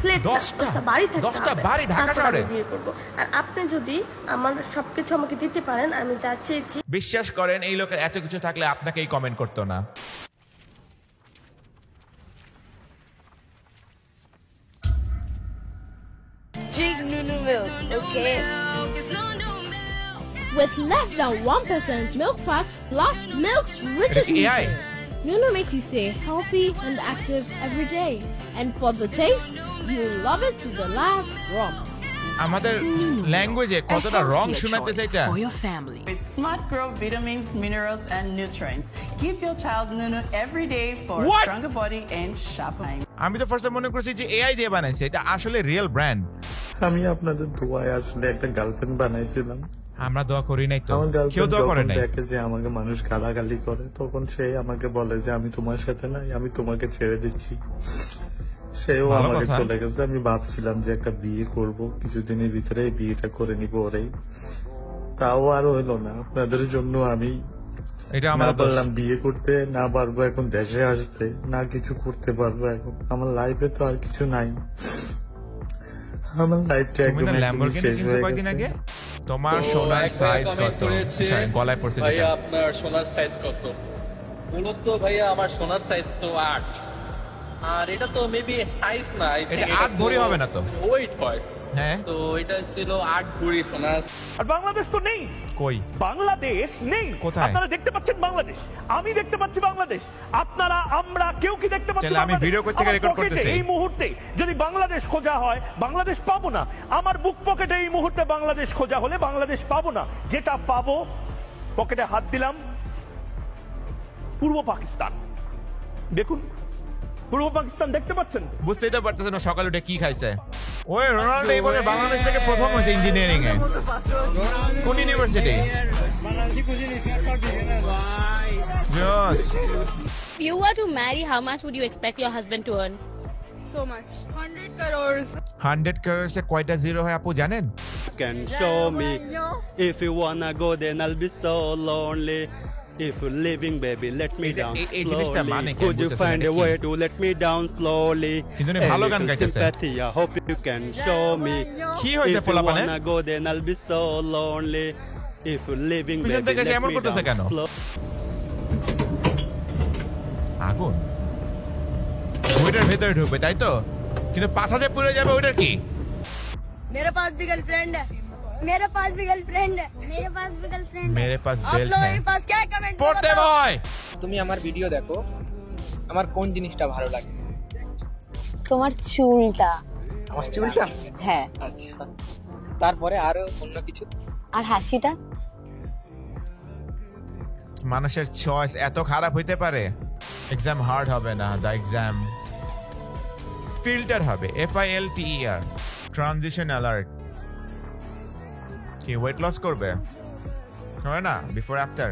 Flat 10টা বাড়ি থাকতে 10টা হবে, বাড়ি ঢাকা তারপর শহরে আমি বিয়ে করব। আর আপনি যদি আমার সবকিছু আমাকে দিতে পারেন, আমি যা চেয়েছি। বিশ্বাস করেন এই লোকের এত কিছু থাকলে আপনাকে এই কমেন্ট করতো না। Drink Nunu milk, okay? With less than 1% milk fat plus milk's richest AI. nutrients. Nunu makes you stay healthy and active every day. And for the taste, you'll love it to the last drop. আমাদের ল্যাঙ্গুয়েজে কতটা রং শোনাতেছে এটা। For your family. With smart growth vitamins, minerals, and nutrients. Give your child Nunu every day for a What? stronger body and sharper mind. আমি তো ফার্স্টে মনে করছি যে এআই দিয়ে বানাইছে, এটা আসলে রিয়েল ব্র্যান্ড। আমি আপনাদের দোয়ায় আসলে একটা গার্লফ্রেন্ড বানাইছিলাম। আমরা দোয়া করি নাই তো, আমার কেউ গার্লফ্রেন্ড দোয়া করে যখন নাই। দেখে যে আমাকে মানুষ গালাগালি করে, তখন সে আমাকে বলে যে আমি তোমার সাথে নাই, আমি তোমাকে ছেড়ে দিচ্ছি। সেও ভালো আমাকে কথা। চলে গেছে। আমি ভাবছিলাম যে একটা বিয়ে করব, কিছুদিনের ভিতরে বিয়েটা করে নিব ওরেই, তাও আর হইলো না। আপনাদের জন্য আমি এটা না আমাদের দোষ। পারলাম বিয়ে করতে, না পারবো এখন দেশে আসতে, না কিছু করতে পারবো। এখন আমার লাইফে তো আর কিছু নাই। আমার লাইফটা তুমি একদম না ল্যাম্বরগিনি শেষ কিনছো হয়ে কয়দিন গেছে। আগে? তোমার তো সোনার এক ভাইয়া সাইজ comment কত? করেছে, আচ্ছা, গলায় পড়ছে ভাইয়া যেটা। আপনার সোনার সাইজ কত? মূলত ভাইয়া আমার সোনার সাইজ তো 8, আর এটা তো মেবি সাইজ না, এটা 8 ভরি হবে না তো? ওয়েট হয়। হ্যাঁ, তো এটা ছিল 8 ভরি সোনা। আর বাংলাদেশ তো নেই, কই বাংলাদেশ নেই। কোথায়? আপনারা দেখতে পাচ্ছেন বাংলাদেশ, আমি দেখতে পাচ্ছি বাংলাদেশ, আপনারা আমরা কেউ কি দেখতে পাচ্ছি তাহলে আমি বাংলাদেশ? ভিডিও করতে গিয়ে আমার রেকর্ড পকেটে করতেছি। এই মুহূর্তে যদি বাংলাদেশ খোঁজা হয়, বাংলাদেশ পাবো না। আমার বুক পকেটে এই মুহূর্তে বাংলাদেশ খোঁজা হলে বাংলাদেশ পাবো না। যেটা পাবো, পকেটে হাত দিলাম, পূর্ব পাকিস্তান। দেখুন পূর্ব পাকিস্তান দেখতে পাচ্ছেন? বুঝতেই তো পারতেছেন না সকালে উঠে কি খাইছে। ওই রোনাল্ডো এই বছর বাংলাদেশ থেকে প্রথম হয়েছে ইঞ্জিনিয়ারিং এ। কোন ইউনিভার্সিটি? জস। If you were to marry, how much would you expect your husband to earn? So much. 100 crores. 100 crores এ কয়টা জিরো হয় আপু জানেন? Can show me. If you wanna go, then I'll be so lonely. If you're leaving, baby, let me down এই জিনিসটা মানে slowly. কি Could you বুঝতেছেন find এটা a কি? way to let me down slowly? কিন্তু উনি A ভালো গান little গাইতেছে। sympathy, I hope you can show me. কি হয়েছে If you পোলাপানের? wanna go, then I'll be so lonely. If you're leaving, পিছন baby, থেকে সে let এমন me করতেছে কেন? down slowly. আগুন ওইটার ভেতরে ঢুকবে তাই তো, কিন্তু পাশা যে পুড়ে যাবে ওইটার কি? मेरे पास भी गर्लफ्रेंड है। मेरे पास भी गर्लफ्रेंड है। मेरे पास भी गर्लफ्रेंड है। মেরে পাস आप বেল্ট लोगों হ্যাঁ। के पास क्या कमेंट? পড়তে ভয়। তুমি আমার ভিডিও দেখো, আমার কোন জিনিসটা ভালো লাগে? তোমার চুলটা। আমার চুলটা? হ্যাঁ। আচ্ছা, তারপরে আরো অন্য কিছু? আর হাসিটা? মানুষের চয়েস এত খারাপ হইতে পারে? এক্সাম হার্ড হবে না, দা এক্সাম ফিল্টার হবে, FILTER, ট্রানজিশন অ্যালার্ট। কি ওয়েট লস করবে? হয় না বিফোর আফটার?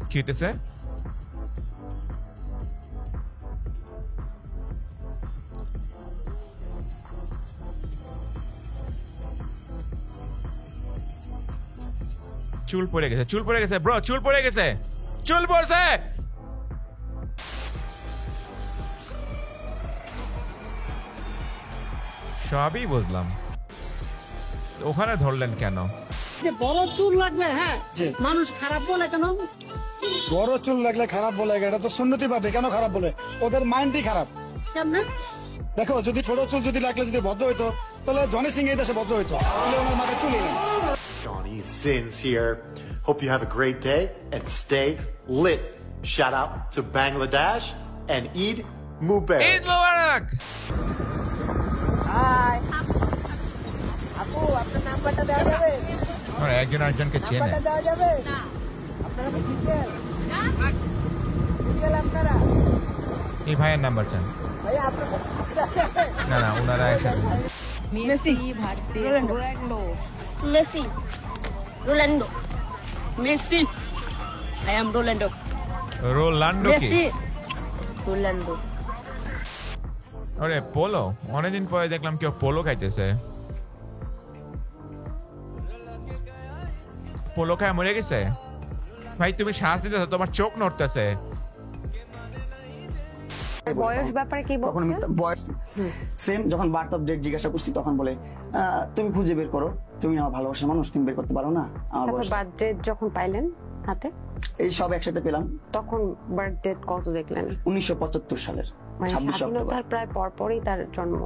কি হইতেছে? চুল পড়ে গেছে, চুল পড়ে গেছে ব্রো, চুল পড়ে গেছে, চুল পড়ছে। সবই বুঝলাম, ওখানে ধরলেন কেন? বড় চুল লাগবে, হ্যাঁ মানুষ খারাপ বলে কেন? বড় চুল লাগলে খারাপ বলে, এটা তো সুন্নতি বাদে, কেন খারাপ বলে? ওদের মাইন্ডই খারাপ। কেমনে? দেখো, যদি ছোট চুল যদি লাগলে যদি ভদ্র হইতো, তাহলে জনি সিং এই দেশে ভদ্র হইতো, তাহলে ওনার মাথায় চুলই নেই। Johnny Sins here. Hope you have a great day and stay lit. Shout out to Bangladesh and Eid Mubarak. Eid মুবারক। হাই আপু, আপনার নাম্বারটা দেওয়া যাবে? আর একজন আরেকজনকে চেনে। দেওয়া যাবে না? আপনারা কি সিঙ্গেল? না, সিঙ্গেল আপনারা? এই ভাইয়ের নাম্বার চান? ভাই আপনারা না না, ওনারা একসাথে। Messi versus Ronaldo. Messi Ronaldo. Messi. I am Ronaldo. Ronaldo কি? Messi Ronaldo. ওরে পোলো, অনেকদিন পরে দেখলাম কেউ পোলো খাইতেছে। পোলো খায় মরে গেছে? ভাই তুমি শ্বাস দিতেছো, তোমার চোখ নড়তেছে। বয়স ব্যাপারে কি বলছেন? বয়স সেম, যখন বার্থ অফ ডেট জিজ্ঞাসা করছি তখন বলে তুমি খুঁজে বের করো, তুমি আমার ভালোবাসার মানুষ, তুমি বের করতে পারো না। আমার বয়স বার্থডে যখন পাইলেন হাতে, এই সব একসাথে পেলাম। তখন বার্থডে কত দেখলেন? 1975 সালের 26 অক্টোবর। স্বাধীনতার প্রায় পরপরই তার জন্ম।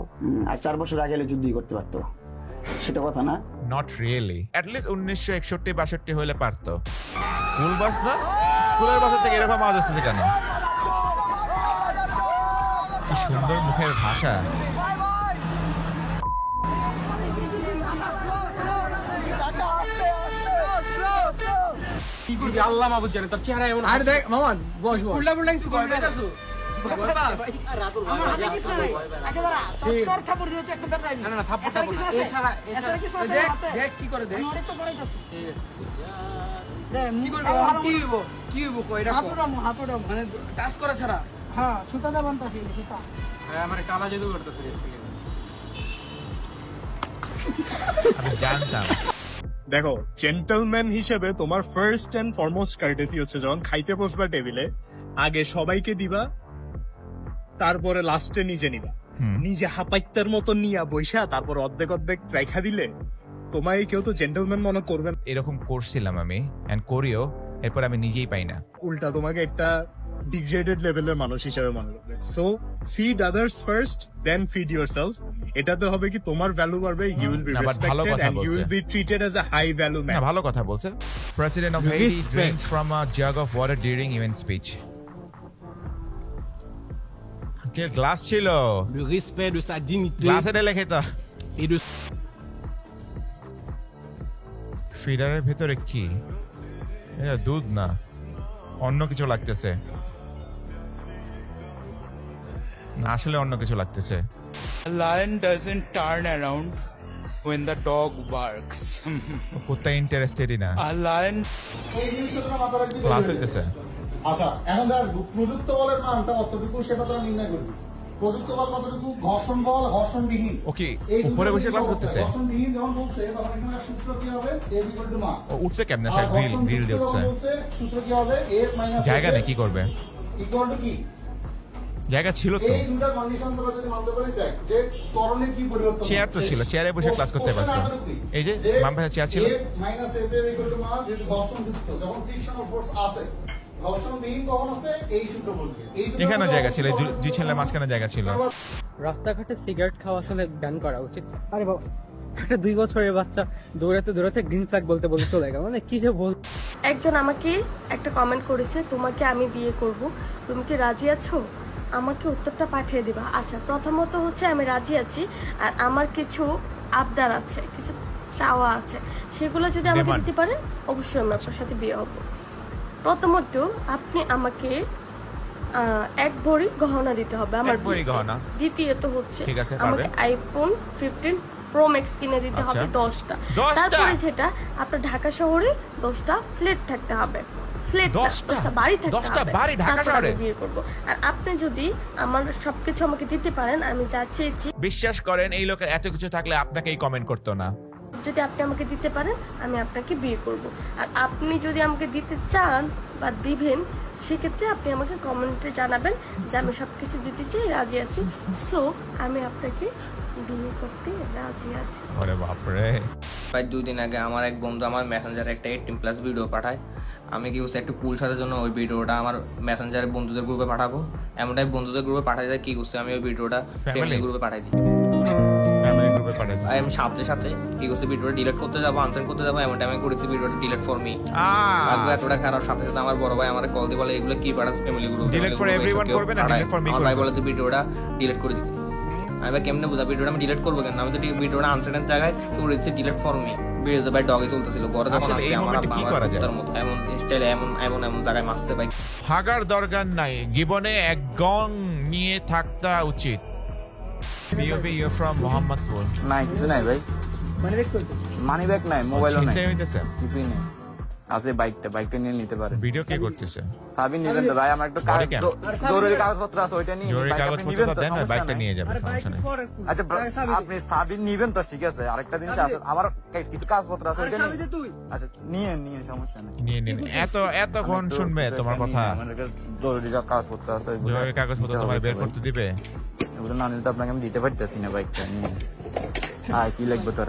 আর 4 বছর আগে এলে যুদ্ধই করতে পারতো, সেটা কথা না। নট রিয়েলি, অ্যাটলিস্ট 1961-62 হইলে পারতো। স্কুল বাস না, স্কুলের বাসের থেকে এরকম আওয়াজ আসতেছে কেন? কি সুন্দর মুখের ভাষা। আল্লাহ মাহবুব জানে তার চেহারা এমন। আর দেখ মামা বস বস উল্টা উল্টা কিছু করবে না। আমার হাতে কিছু নাই। আচ্ছা দাঁড়া, তোর থাপড় দিতে একটা ব্যথা নাই। না না থাপড় থাপড় এছাড়া কিছু আছে হাতে। দেখ কি করে দেখ। আমারে তো করাইতাছে। ঠিক আছে দেখ কি করবে? কি হইব কইরা হাতটা মানে টাচ করা ছাড়া। হ্যাঁ সুতাটা বানতাছি সুতা। হ্যাঁ আমারে কালা জাদু করতেছে রেস থেকে। আমি জানতাম। দেখো, জেন্টলম্যান হিসেবে তোমার ফার্স্ট এন্ড ফরমোস্ট কার্টেসি হচ্ছে যখন খাইতে বসবা টেবিলে, আগে সবাইকে দিবা, তারপরে লাস্টে নিজে নিবা। নিজে হাপাইত্তার মতো নিয়া বইসা তারপর অর্ধেক অর্ধেক রাইখা দিলে তোমায় কেউ তো জেন্টলম্যান মনে করবে না। এরকম করছিলাম আমি, এন্ড করিও, এরপর আমি নিজেই পাই না। উল্টা তোমাকে একটা ডিগ্রেডেড লেভেলের মানুষ হিসেবে মনে করবে। So feed others first, then feed yourself. এটাতে হবে কি তোমার ভ্যালু বাড়বে, you will be respected and you will be treated as a high value man. ভালো কথা বলছে। President of Haiti drinks from a jug of water during event speech. কে glass ছিল? Le respect de sa dignité. গ্লাসে ঢেলে খেত। Et de ফিডারের ভেতরে কি? এটা দুধ না, অন্য কিছু লাগতেছে। না আসলে অন্য কিছু লাগতেছে। A lion doesn't turn around when the dog barks. কুত্তা ইন্টারেস্টেডই না। A lion ক্লাস হইতেছে। আচ্ছা এখন দেখ প্রযুক্ত বলের মানটা কতটুকু সেটা তোরা নির্ণয় করবি। প্রযুক্ত বল কতটুকু, ঘর্ষণ বল ঘর্ষণবিহীন। ওকে, উপরে বসে ক্লাস করতেছে। ঘর্ষণবিহীন যখন বলছে তখন এখানে সূত্র কি হবে? a = মান। ও উঠছে কেমনে? স্যার গ্রিল দিয়ে উঠছে। সূত্র কি হবে? a - জায়গা নেই, কি করবে? ইকুয়াল টু কি? জায়গা ছিল তো। এই দুটো কন্ডিশন তোরা যদি মানতে পারিস, দেখ যে ত্বরণের কি পরিবর্তন। চেয়ার তো ছিল, চেয়ারে বসে ক্লাস করতে পারতো। এই যে বাম পাশে চেয়ার ছিল। a - f = মান যদি ঘর্ষণযুক্ত, যখন ফ্রিকশনাল ফোর্স আছে, ঘর্ষণবিহীন কখন আছে এই সূত্র বলবে। এখানে জায়গা ছিল, দুই ছেলের মাঝখানে জায়গা ছিল। রাস্তাঘাটে সিগারেট খাওয়া আসলে ব্যান করা উচিত। আরে বাবা, একটা 2 বছরের বাচ্চা দৌড়াতে দৌড়াতে গ্রিন ফ্ল্যাগ বলতে বলতে চলে গেল, মানে কি যে বল। একজন আমাকে একটা কমেন্ট করেছে, তোমাকে আমি বিয়ে করব, তুমি কি রাজি আছো? আমাকে উত্তরটা পাঠিয়ে দিবা। আচ্ছা, প্রথমত হচ্ছে আমি রাজি আছি, আর আমার কিছু আবদার আছে, কিছু চাওয়া আছে, সেগুলো যদি আমাকে দিতে পারেন অবশ্যই আমি আপনার সাথে বিয়ে হব। প্রথমত আপনি আমাকে 1 ভরি গহনা দিতে হবে আমার। দ্বিতীয়ত হচ্ছে আমাকে আইফোন 15 প্রো ম্যাক্স কিনে দিতে হবে 10টা। তারপরে যেটা আপনার ঢাকা শহরে 10টা ফ্ল্যাট থাকতে হবে, ফ্ল্যাট 10টা বাড়ি থাকতে হবে, ঢাকা শহরে বিয়ে করব। আর আপনি যদি আমার সবকিছু আমাকে দিতে পারেন, আমি যা চেয়েছি। বিশ্বাস করেন এই লোকের এত কিছু থাকলে আপনাকে এই কমেন্ট করতো না। যদি আপনি আমাকে দিতে পারেন আমি আপনাকে বিয়ে করব। আর আপনি যদি আমাকে দিতে চান বা দিবেন, সেক্ষেত্রে আপনি আমাকে কমেন্টে জানাবেন যে আমি সবকিছু দিতে চাই, রাজি আছি। সো আমি আপনাকে বিয়ে করতে রাজি আছি। ওরে বাপরে। প্রায় 2 দিন আগে আমার এক বন্ধু আমার মেসেঞ্জারে একটা 18+ ভিডিও পাঠায়। আমি কি করছি, একটু পুল সাজার জন্য ওই ভিডিওটা আমার মেসেঞ্জারে বন্ধুদের গ্রুপে পাঠাবো, এমনটাই বন্ধুদের গ্রুপে পাঠাই দেয়। কি করছি, আমি ওই ভিডিওটা ফ্যামিলি গ্রুপে পাঠাই দিই। আমি সাথে সাথে কি করছি, ভিডিওটা ডিলিট করতে যাবো, আনসেন্ড করতে যাবো, এমন টাইমে করেছি ভিডিওটা ডিলিট ফর মি। এতটা খারাপ। সাথে সাথে আমার বড় ভাই আমার কল দিয়ে বলে এগুলো কি পাঠাস family group, delete for everyone করবে না, ডিলিট ফর মি করবে। ভাই বলে ভিডিওটা ডিলিট করে দিতে। আমি কেমনে বুঝা ভিডিওটা আমি ডিলিট করবো কেন? আমি তো ভিডিওটা আনসেন্ডের জায়গায় করেছি ডিলিট ফর মি। ভিডিওতে ভাই ডগে চলতেছিল, ঘরে তখন আসছে আমার কি করা যায়, মতো এমন স্টাইলে এমন জায়গায় মারছে ভাই। হাগার দরকার নাই, জীবনে এক গং নিয়ে থাকতা উচিত। POV you from Mohammadpur. নাই কিছু নাই ভাই, মানি ব্যাগ নাই, মোবাইলও নাই, চিন্তা হইতেছে কিছুই নাই। আছে বাইকটা নিয়ে নিতে পারে। ভিডিও কে করতেছে? সাবিন নেবেন তো ভাই, আমার একটু জরুরি কাগজপত্র আছে, ওইটা নিয়ে জরুরি কাগজপত্র তো দেন না, বাইকটা নিয়ে যাবে, সমস্যা নেই। আচ্ছা আপনি সাবিন নিবেন তো ঠিক আছে, আরেকটা জিনিস আছে আমার কিছু কাগজপত্র আছে, ওইটা নিয়ে আচ্ছা নিয়ে সমস্যা নেই, নিয়ে এতক্ষণ শুনবে তোমার কথা? আমার জরুরি কাগজপত্র আছে, জরুরি কাগজপত্র তোমার বের করতে দিবে? ওগুলো না নিলে তো আপনাকে আমি দিতে পারতেছি না বাইকটা নিয়ে। কি লাগবে তোর?